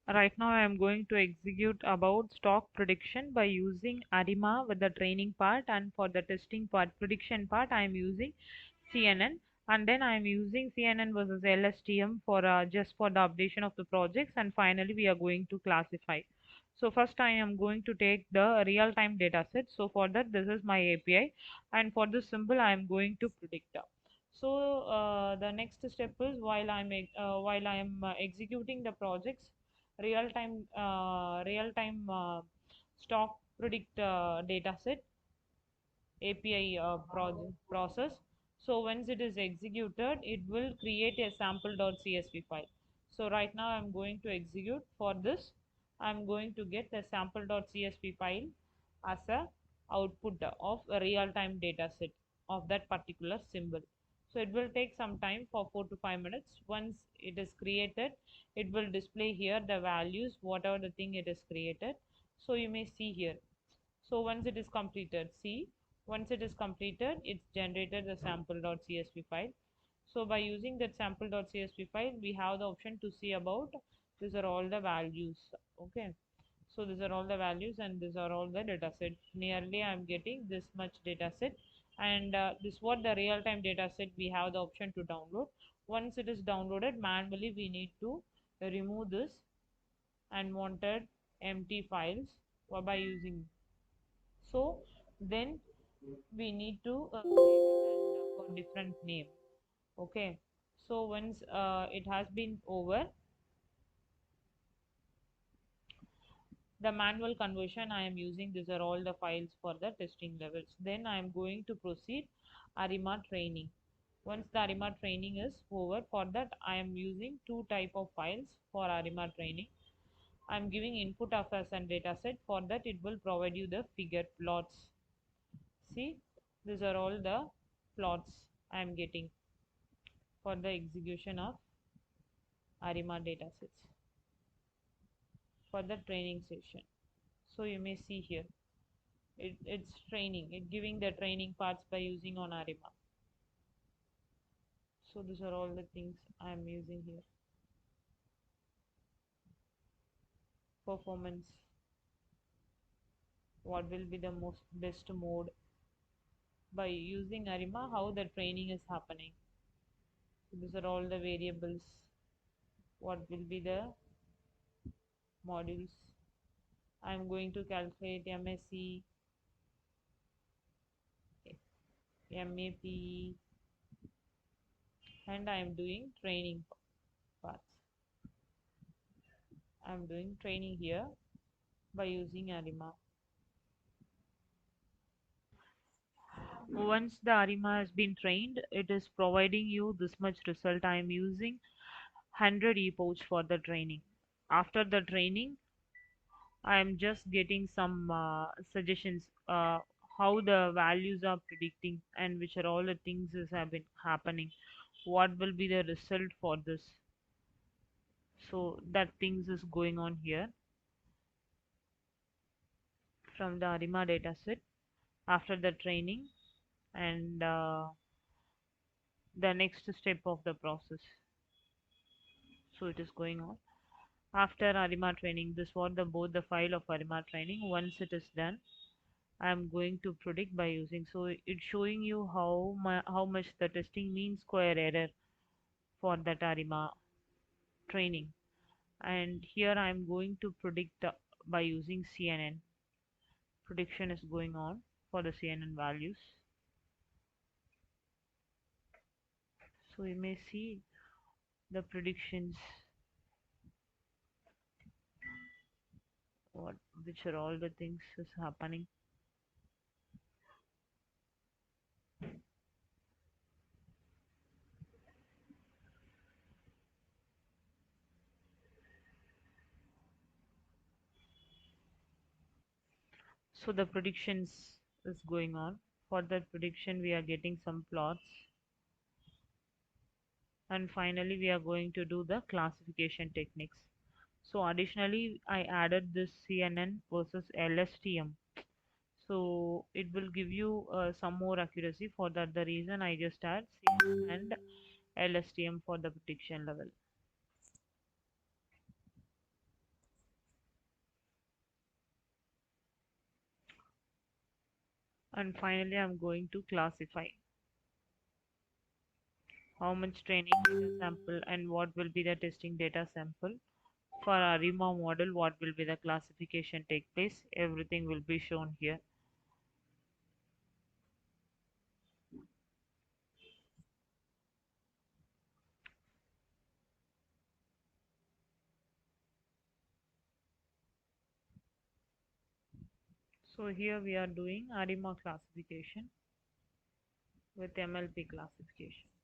Right now I am going to execute about stock prediction by using ARIMA with the training part, and for the testing part, prediction part, I am using CNN, and then I am using CNN versus LSTM for just for the updation of the projects, and finally we are going to classify. So first I am going to take the real-time data set. So for that this is my API, and for this symbol I am going to predict. So the next step is while I am executing the projects, real time stock predict data set API process. So once it is executed, it will create a sample.csv file. So right now I'm going to execute. For this, I'm going to get the sample.csv file as a output of a real-time data set of that particular symbol. So it will take some time for 4 to 5 minutes. Once it is created, it will display here the values, whatever the thing it is created. So you may see here. So once it is completed, see, once it is completed, it's generated the sample.csv file. So by using that sample.csv file, we have the option to see about these are all the values. Okay. So these are all the values and these are all the data set. Nearly I'm getting this much data set, and this what the real-time data set we have the option to download. Once it is downloaded, manually we need to remove this unwanted empty files by using. So then we need to save it and for different name. Okay. So once it has been over the manual conversion I am using, these are all the files for the testing levels. Then I am going to proceed ARIMA training. Once the ARIMA training is over, for that I am using two type of files for ARIMA training. I am giving input of as and data set. For that it will provide you the figure plots. See, these are all the plots I am getting for the execution of ARIMA datasets for the training session. So you may see here it's training, it giving the training parts by using on ARIMA. So these are all the things I am using here. Performance, what will be the most best mode by using ARIMA, how the training is happening. So these are all the variables, what will be the modules. I am going to calculate MSC, MAP, and I am doing training parts. I am doing training here by using ARIMA. Once the ARIMA has been trained, it is providing you this much result. I am using 100 ePouch for the training. After the training, I am just getting some suggestions how the values are predicting and which are all the things is have been happening. What will be the result for this? So that things is going on here from the ARIMA dataset after the training and the next step of the process. So it is going on after ARIMA training. This was the both the file of ARIMA training. Once it is done, I am going to predict by using. So it's showing you how much the testing mean square error for that ARIMA training. And here I am going to predict by using CNN. Prediction is going on for the CNN values. So you may see the predictions what which are all the things is happening. So the predictions is going on. For that prediction we are getting some plots, and finally we are going to do the classification techniques. So additionally I added this CNN versus LSTM, so it will give you some more accuracy. For that the reason I just add CNN and LSTM for the prediction level. And finally, I'm going to classify how much training data sample and what will be the testing data sample. For ARIMA model, what will be the classification take place? Everything will be shown here. So here we are doing ARIMA classification with MLP classification.